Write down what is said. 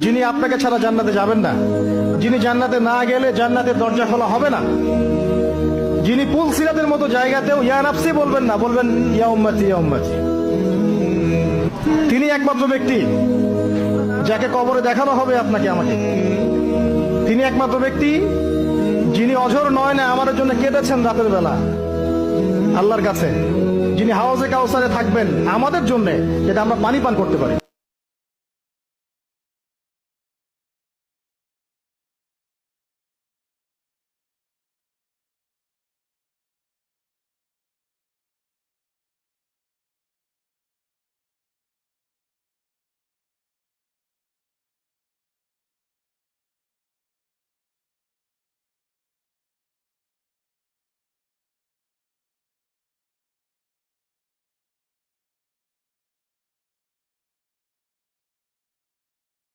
যিনি আপনাকে ছাড়া জান্নাতে যাবেন না, যিনি জান্নাতে না গেলে জান্নাতের দরজা খোলা হবে না, যিনি পুল সিরাতের মতো জায়গাতেও ইয়া নাফসি বলবেন না, বলবেন ইয়া উম্মতি ইয়া উম্মতি। তিনি একমাত্র ব্যক্তি যাকে কবরে দেখানো হবে আপনাকে আমাকে। তিনি একমাত্র ব্যক্তি যিনি অঝর নয় না আমাদের জন্য কেঁদেছেন রাতের বেলা আল্লাহর কাছে, যিনি হাউজে কাউসারে থাকবেন আমাদের জন্য, যেটা আমরা পানি পান করতে পারি।